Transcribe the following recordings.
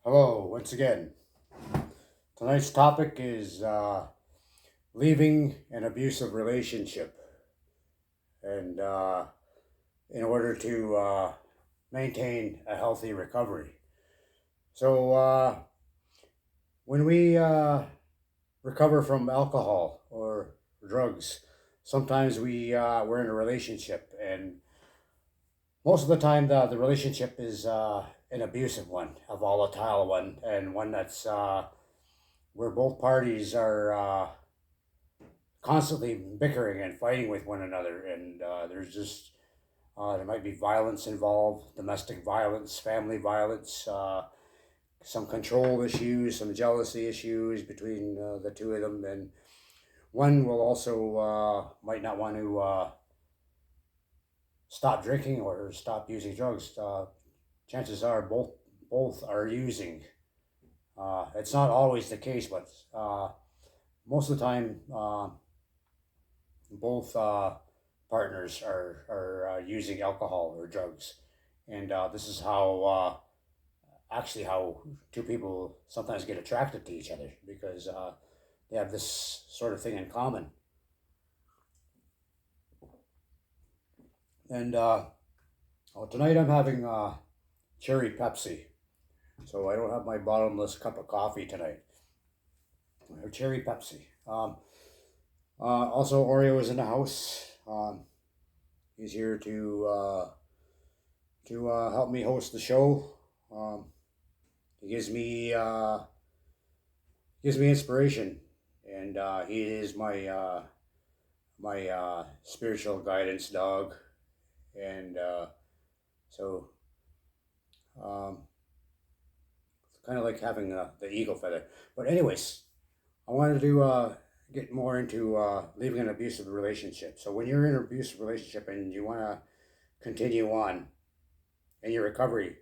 Hello, once again. Tonight's topic is leaving an abusive relationship, and in order to maintain a healthy recovery. So, when we recover from alcohol or drugs, sometimes we're in a relationship, and most of the time the relationship is an abusive one, a volatile one, and one that's where both parties are constantly bickering and fighting with one another, and there might be violence involved, domestic violence, family violence, some control issues, some jealousy issues between the two of them, and one will also might not want to stop drinking or stop using drugs. Chances are both are using. It's not always the case, but most of the time, both partners are using alcohol or drugs, and this is how two people sometimes get attracted to each other because they have this sort of thing in common. And tonight I'm having cherry Pepsi, so I don't have my bottomless cup of coffee tonight. I have cherry Pepsi. Also, Oreo is in the house. He's here to help me host the show. Um, he gives me inspiration, and he is my spiritual guidance dog, and so um, it's kind of like having the eagle feather. But anyways, I wanted to get more into leaving an abusive relationship. So when you're in an abusive relationship and you want to continue on in your recovery,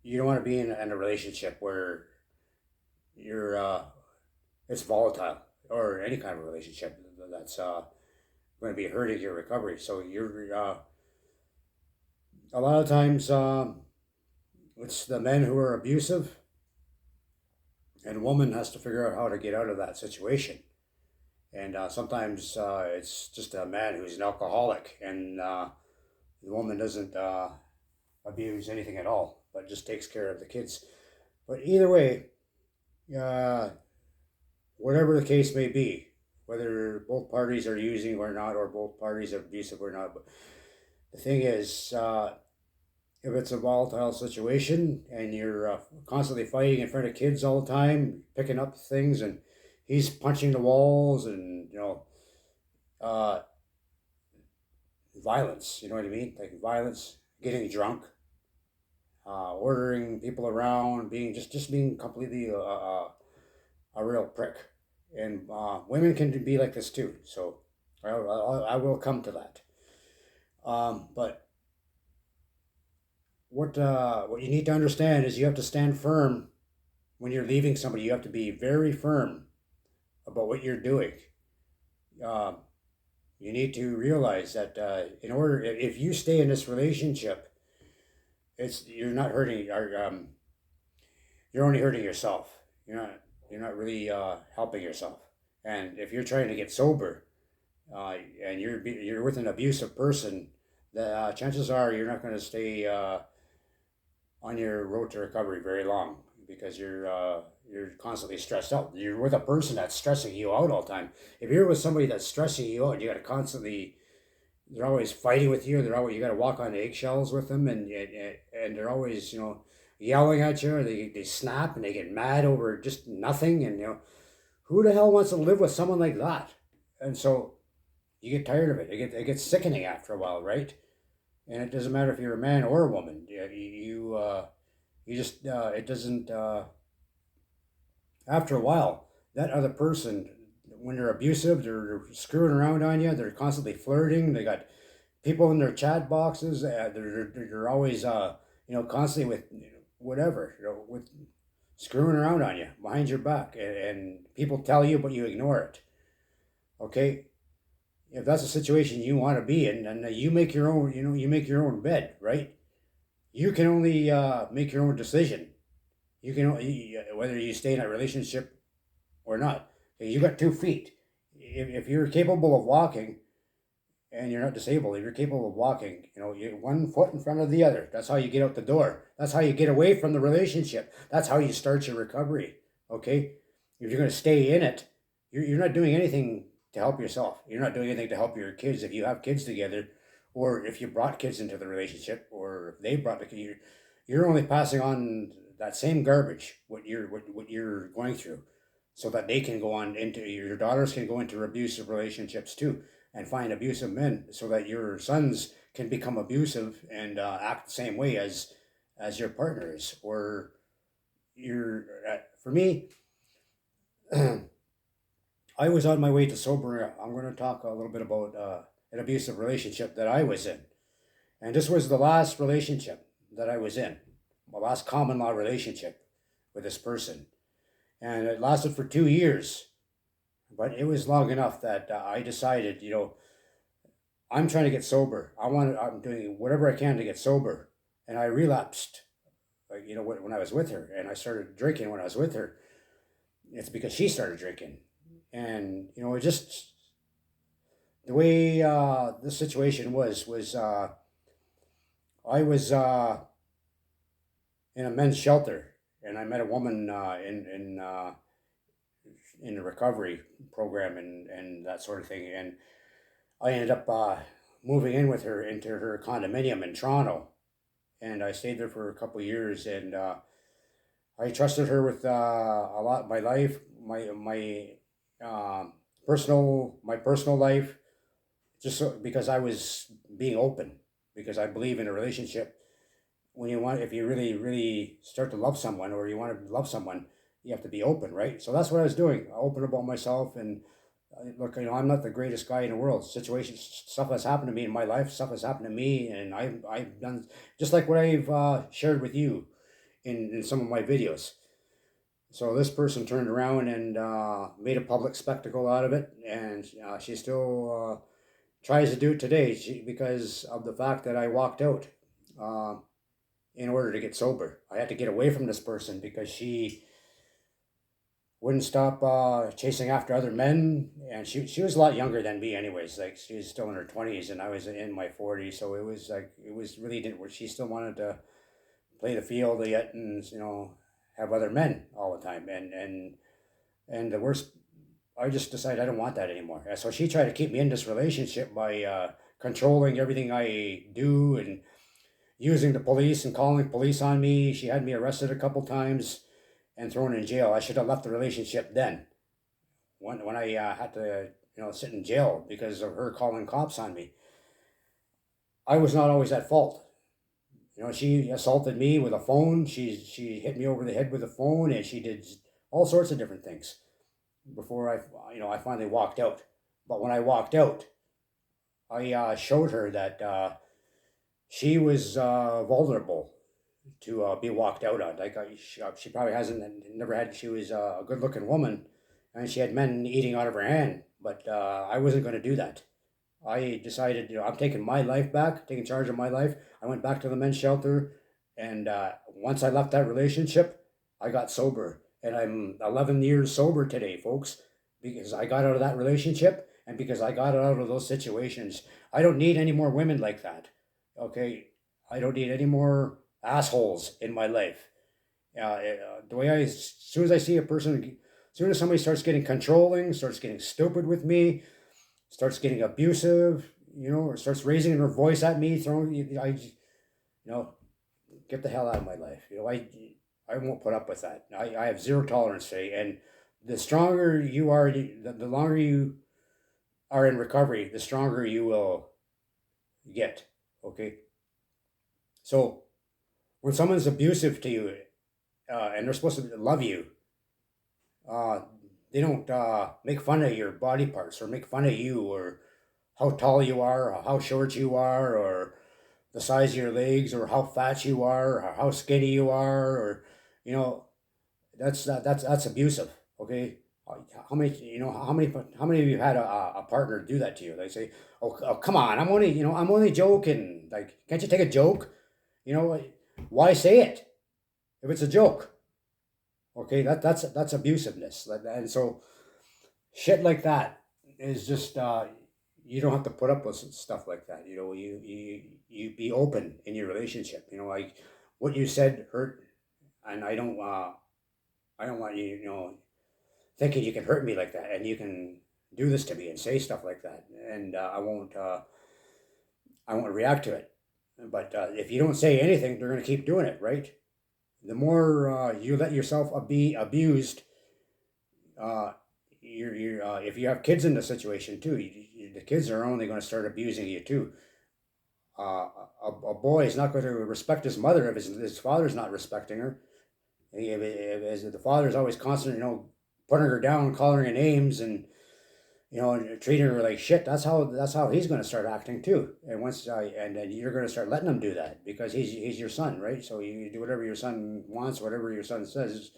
you don't want to be in a relationship where you're it's volatile, or any kind of relationship that's going to be hurting your recovery. So you're a lot of times it's the men who are abusive, and woman has to figure out how to get out of that situation. And sometimes it's just a man who's an alcoholic, and the woman doesn't abuse anything at all, but just takes care of the kids. But either way, uh, whatever the case may be, whether both parties are using or not, or both parties are abusive or not, but the thing is, if it's a volatile situation and you're constantly fighting in front of kids all the time, picking up things, and he's punching the walls, and uh, violence. You know what I mean? Like violence, getting drunk, ordering people around, being just being completely a real prick. And women can be like this too. So I will come to that. But what you need to understand is you have to stand firm when you're leaving somebody. You have to be very firm about what you're doing. Uh, you need to realize that in order, if you stay in this relationship, it's you're not hurting, or you're only hurting yourself. You're not really helping yourself. And if you're trying to get sober, and you're with an abusive person, the chances are you're not going to stay on your road to recovery very long, because you're constantly stressed out. You're with a person that's stressing you out all the time. If you're with somebody that's stressing you out, you got to constantly, they're always fighting with you. They're always, you got to walk on eggshells with them, and they're always yelling at you. Or they snap and they get mad over just nothing, and who the hell wants to live with someone like that? And so you get tired of it. It gets sickening after a while, right? And it doesn't matter if you're a man or a woman. You just it doesn't. After a while, that other person, when they're abusive, they're screwing around on you. They're constantly flirting. They got people in their chat boxes. They're always constantly with whatever, with screwing around on you behind your back, and people tell you, but you ignore it. Okay, if that's a situation you want to be in, and you make your own, you make your own bed, right? You can only make your own decision. You can, whether you stay in a relationship or not. Okay, you got 2 feet. If you're capable of walking and you're not disabled, if you're capable of walking, you 1 foot in front of the other. That's how you get out the door. That's how you get away from the relationship. That's how you start your recovery. Okay, if you're going to stay in it, you're not doing anything to help yourself. You're not doing anything to help your kids if you have kids together, or if you brought kids into the relationship, or if they brought the kid. You're only passing on that same garbage, what you're going through, so that they can go on into, your daughters can go into abusive relationships too, and find abusive men, so that your sons can become abusive and act the same way as your partner is. Or you're for me, I was on my way to sober. I'm going to talk a little bit about an abusive relationship that I was in, and this was the last relationship that I was in, my last common law relationship with this person, and it lasted for 2 years. But it was long enough that I decided, I'm trying to get sober. I'm doing whatever I can to get sober, and I relapsed. Like, when I was with her, and I started drinking when I was with her. It's because she started drinking, and it just, the way the situation was I was in a men's shelter, and I met a woman in a recovery program, and that sort of thing, and I ended up moving in with her into her condominium in Toronto, and I stayed there for a couple of years, and I trusted her with a lot of my life, my personal life, just because I was being open, because I believe in a relationship. If you really really start to love someone, or you want to love someone, you have to be open, right? So that's what I was doing, open about myself. And look, I'm not the greatest guy in the world. Situations, stuff has happened to me in my life, stuff has happened to me, and I've done just like what I've shared with you in some of my videos. So this person turned around and made a public spectacle out of it, and she still tries to do it today, because of the fact that I walked out uh, in order to get sober. I had to get away from this person because she wouldn't stop chasing after other men, and she was a lot younger than me, anyways. Like, she was still in her 20s, and I was in my 40s. So it was really didn't. She still wanted to play the field yet, and have other men all the time, and the worst. I just decided I don't want that anymore. So she tried to keep me in this relationship by controlling everything I do, and using the police and calling police on me. She had me arrested a couple times and thrown in jail. I should have left the relationship then, when I had to sit in jail because of her calling cops on me. I was not always at fault. She assaulted me with a phone. She hit me over the head with a phone, and she did all sorts of different things before I finally walked out. But when I walked out, I showed her that she was vulnerable to be walked out on. Like, she probably hasn't, never had. She was a good-looking woman, and she had men eating out of her hand. But I wasn't going to do that. I decided, I'm taking my life back, taking charge of my life. I went back to the men's shelter, and once I left that relationship, I got sober, and I'm 11 years sober today, folks, because I got out of that relationship, and because I got out of those situations. I don't need any more women like that. Okay, I don't need any more assholes in my life. The way as soon as I see a person, as soon as somebody starts getting controlling, starts getting stupid with me, starts getting abusive, or starts raising her voice at me, get the hell out of my life. I won't put up with that. I have zero tolerance today, and the stronger you are, the longer you are in recovery, the stronger you will get. Okay, so when someone's abusive to you, and they're supposed to love you, uh, they don't make fun of your body parts, or make fun of you, or how tall you are, or how short you are, or the size of your legs, or how fat you are, or how skinny you are, or you know that's abusive. Okay, how many of you had a partner do that to you? They say, oh, come on, I'm only joking. Like, can't you take a joke? Why say it if it's a joke? Okay, that's abusiveness. And so shit like that is just you don't have to put up with stuff like that. You know, you be open in your relationship. You know, like what you said hurt, and I don't want you, you know, thinking you can hurt me like that, and you can do this to me and say stuff like that, and I won't react to it. But if you don't say anything, they're going to keep doing it, right? The more you let yourself be abused, uh, if you have kids in the situation too, the kids are only going to start abusing you too. A boy is not going to respect his mother if his father's not respecting her. If the father is always constantly, you know, putting her down, calling her names, and you know, and treating her like shit. That's how he's going to start acting too. And once and then you're going to start letting him do that because he's your son, right? So you do whatever your son wants, whatever your son says.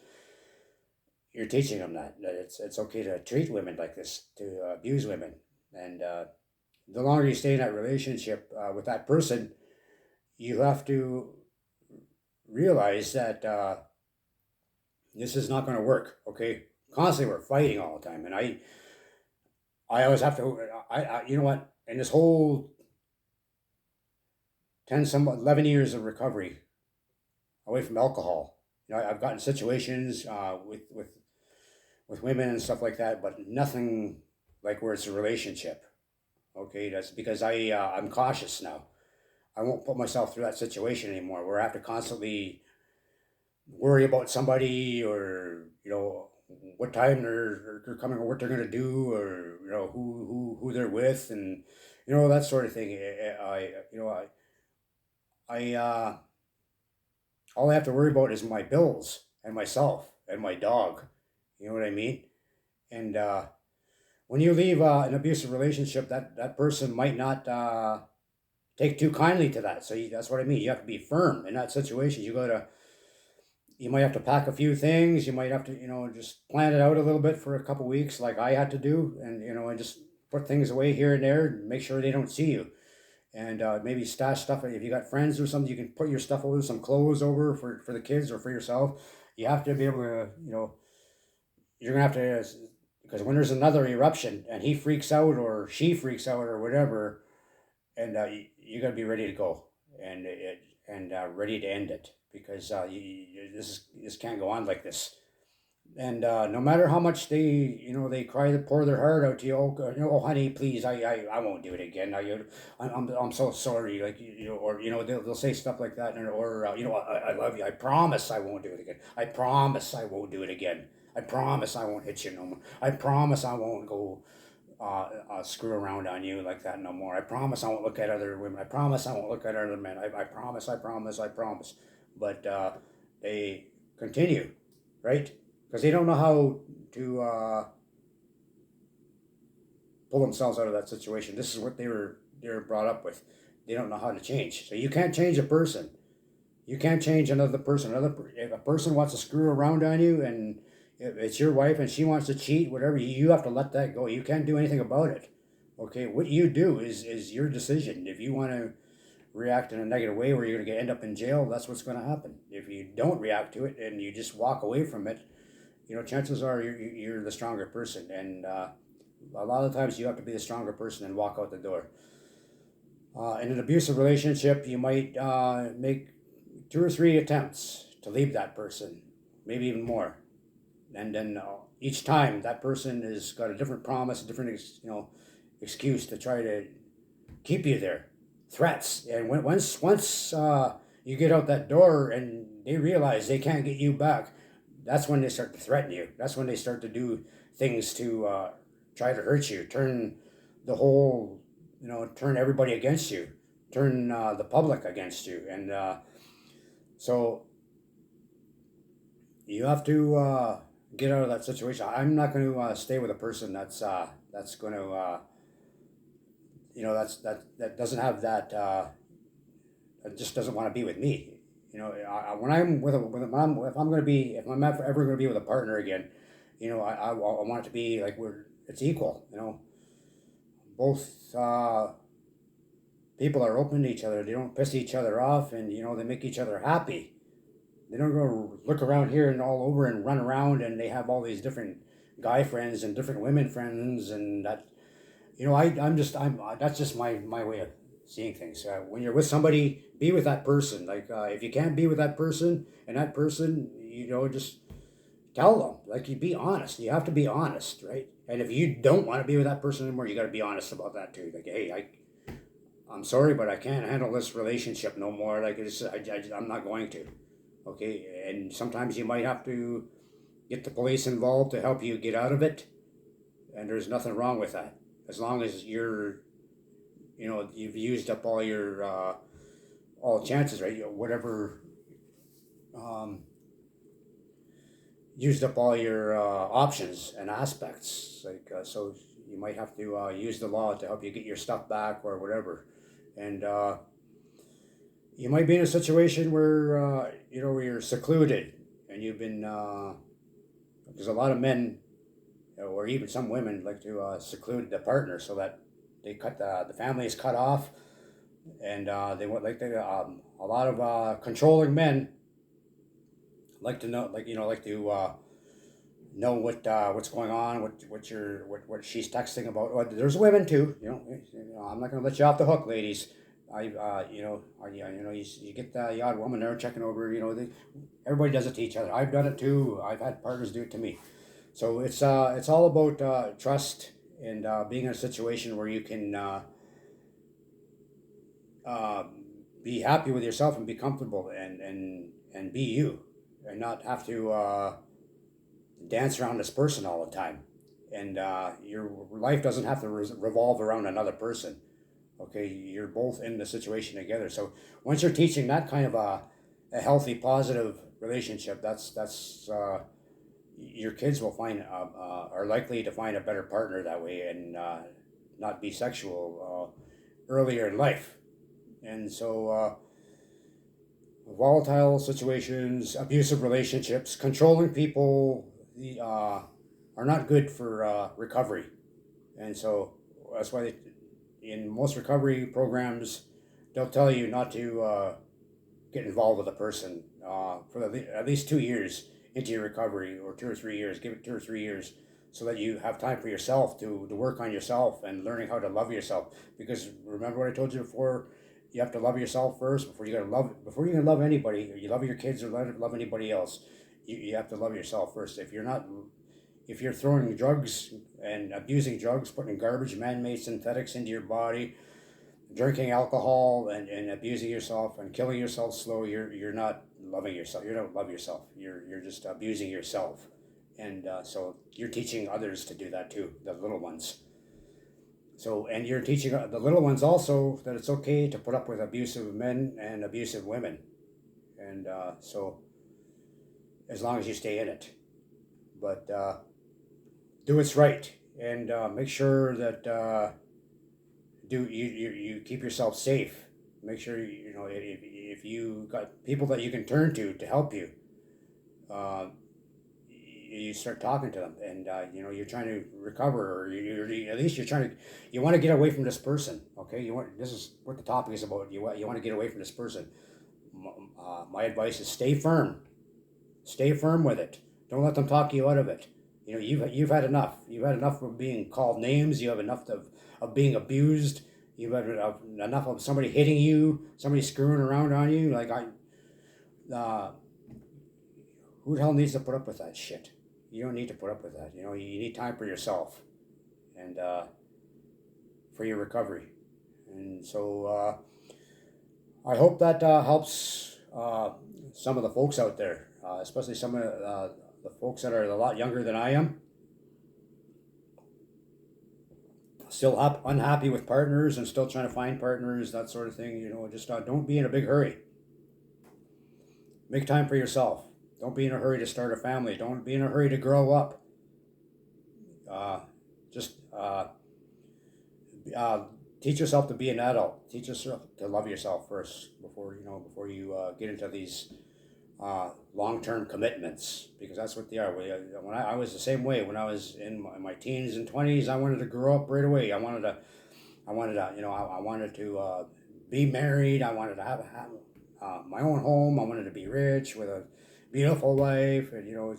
You're teaching him that it's okay to treat women like this, to abuse women, and the longer you stay in that relationship with that person, you have to realize that this is not going to work. Okay, constantly we're fighting all the time, and I always have to. You know what? In this whole 11 years of recovery away from alcohol, you know, I've gotten situations with women and stuff like that, but nothing like where it's a relationship. Okay, that's because I'm cautious now. I won't put myself through that situation anymore where I have to constantly worry about somebody, or you know what time they're coming, or what they're gonna do, or you know who they're with, and you know that sort of thing. You know I all I have to worry about is my bills and myself and my dog. You know what I mean? And when you leave an abusive relationship, that person might not take too kindly to that. So that's what I mean. You have to be firm in that situation. You might have to pack a few things. You might have to, you know, just plan it out a little bit for a couple weeks, like I had to do, and you know, and just put things away here and there, and make sure they don't see you, and maybe stash stuff. If you got friends or something, you can put your stuff over, some clothes over for the kids or for yourself. You have to be able to, you know, you're gonna have to, because when there's another eruption and he freaks out or she freaks out or whatever, and you got to be ready to go, and ready to end it, because this can't go on like this. And no matter how much they cry, they pour their heart out to you. Oh, you know, oh honey, please, I won't do it again. I'm so sorry. Like you know, or you know, they'll say stuff like that, or you know, I love you. I promise I won't do it again. I promise I won't do it again. I promise I won't hit you no more. I promise I won't go screw around on you like that no more. I promise I won't look at other women. I promise I won't look at other men. I promise, I promise, I promise. But they continue, right? Because they don't know how to pull themselves out of that situation. This is what they were brought up with. They don't know how to change. So you can't change a person. You can't change another person. If a person wants to screw around on you, and if it's your wife and she wants to cheat, whatever, you have to let that go. You can't do anything about it. Okay, what you do is your decision. If you want to react in a negative way where you're going to end up in jail, that's what's going to happen. If you don't react to it and you just walk away from it, you know, chances are you're the stronger person. And a lot of times you have to be the stronger person and walk out the door. In an abusive relationship, you might make 2 or 3 attempts to leave that person, maybe even more, and then each time that person has got a different promise, a different excuse to try to keep you there, threats. And once you get out that door and they realize they can't get you back, that's when they start to threaten you. That's when they start to do things to try to hurt you, turn the whole, turn everybody against you, turn the public against you. And so you have to get out of that situation. I'm not going to stay with a person that's going to that doesn't have that just doesn't want to be with me. When I'm with a when I'm if I'm going to be if I'm ever going to be with a partner again, I want it to be like it's equal. Both people are open to each other. They don't piss each other off, and they make each other happy. They don't go look around here and all over and run around, and they have all these different guy friends and different women friends, and that, I'm that's just my way of seeing things. When you're with somebody, be with that person. Like, if you can't be with that person, and that person, just tell them. Like, you be honest. You have to be honest, right? And if you don't want to be with that person anymore, you got to be honest about that too. Like, hey, I'm sorry, but I can't handle this relationship no more. Like, I'm not going to. Okay, and sometimes you might have to get the police involved to help you get out of it, and there's nothing wrong with that, as long as you've used up all your all chances, right? Whatever, um, used up all your options and aspects. Like, so you might have to use the law to help you get your stuff back or whatever, and you might be in a situation where where you're secluded, and you've been. There's a lot of men, or even some women, like to seclude the partner so that they cut the family is cut off, and they want a lot of controlling men like to know, like to know what's going on, what she's texting about. Well, there's women too, I'm not going to let you off the hook, ladies. You get the odd woman there checking over. Everybody does it to each other. I've done it too. I've had partners do it to me. So it's all about trust, and being in a situation where you can uh, be happy with yourself and be comfortable, and be you, and not have to dance around this person all the time. And your life doesn't have to revolve around another person. Okay, you're both in the situation together. So once you're teaching that kind of a healthy, positive relationship, that's your kids will find are likely to find a better partner that way, and not be sexual earlier in life. And so volatile situations, abusive relationships, controlling people, are not good for recovery. And so that's why in most recovery programs, they'll tell you not to get involved with a person for at least 2 years into your recovery, or 2 or 3 years. Give it 2 or 3 years so that you have time for yourself to work on yourself and learning how to love yourself. Because remember what I told you before, you have to love yourself first before you can love anybody, or you love your kids or love anybody else. You have to love yourself first. If you're throwing drugs and abusing drugs, putting garbage, man-made synthetics into your body, drinking alcohol, and abusing yourself and killing yourself slow, you're not loving yourself. You don't love yourself. You're just abusing yourself, and so you're teaching others to do that too, the little ones. So, and you're teaching the little ones also that it's okay to put up with abusive men and abusive women, and so as long as you stay in it, but do what's right, and make sure that you keep yourself safe. Make sure if you got people that you can turn to help you. Uh, you start talking to them, and you're trying to recover, or at least you want to get away from this person. Okay, this is what the topic is about. You want to get away from this person. My advice is stay firm with it. Don't let them talk you out of it. You've had enough. You've had enough of being called names. You have enough of being abused. You've had enough of somebody hitting you, somebody screwing around on you. Like, who the hell needs to put up with that shit? You don't need to put up with that. You need time for yourself, and for your recovery. And so I hope that helps some of the folks out there, especially some of the folks that are a lot younger than I am, still unhappy with partners and still trying to find partners, that sort of thing. Just don't be in a big hurry. Make time for yourself. Don't be in a hurry to start a family. Don't be in a hurry to grow up. Just teach yourself to be an adult. Teach yourself to love yourself first before you get into these long-term commitments, because that's what they are. When I was the same way when I was in my teens and 20s. I wanted to grow up right away. I wanted to be married. I wanted to my own home. I wanted to be rich with a beautiful wife, and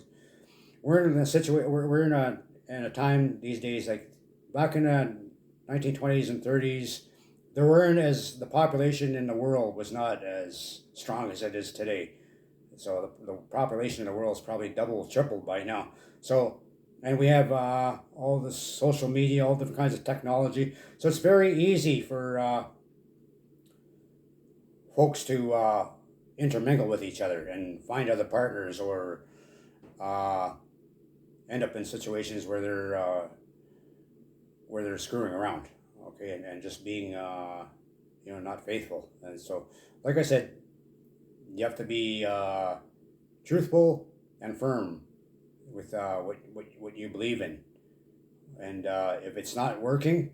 we're in a situation. We're in a time these days, like back in the 1920s and 30s. There weren't as the population in the world was not as strong as it is today. So the population in the world is probably double, tripled by now. So, and we have all this social media, all different kinds of technology. So it's very easy for folks to intermingle with each other and find other partners, or uh, end up in situations where they're screwing around, okay, and just being not faithful. And so, like I said, you have to be truthful and firm with what you believe in. And if it's not working,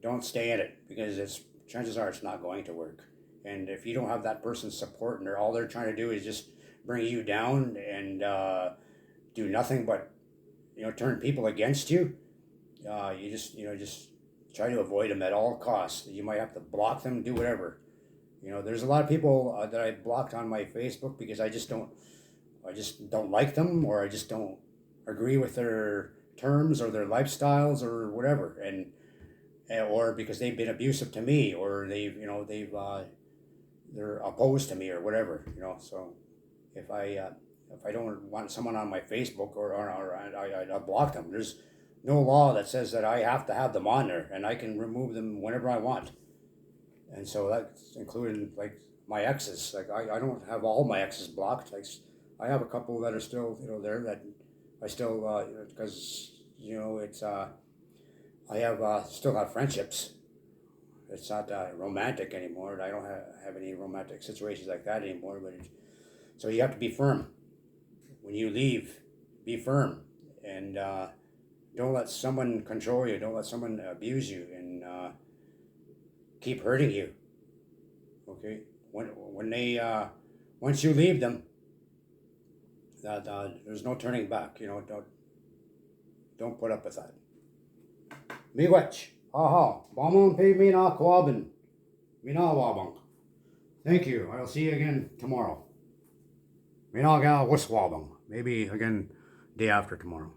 don't stay in it, because chances are it's not going to work. And if you don't have that person's support, and all they're trying to do is just bring you down and do nothing but turn people against you, you just try to avoid them at all costs. You might have to block them, do whatever. There's a lot of people that I blocked on my Facebook because I just don't like them, or I just don't agree with their terms or their lifestyles or whatever, and or because they've been abusive to me, or they're opposed to me or whatever. So if I don't want someone on my Facebook, or I block them. There's no law that says that I have to have them on there, and I can remove them whenever I want. And so that's including like my exes. Like I don't have all my exes blocked. Like I have a couple that are still there that I still because it's I have still have friendships. It's not romantic anymore. I don't have any romantic situations like that anymore. So you have to be firm when you leave. Be firm, and don't let someone control you. Don't let someone abuse you and keep hurting you. Okay, when they once you leave them, that there's no turning back. Don't put up with that. Miigwech. Aha. Bamon pe mina kwabin. Mina wabang. Thank you. I'll see you again tomorrow. Mina ga waswabang. Maybe again day after tomorrow.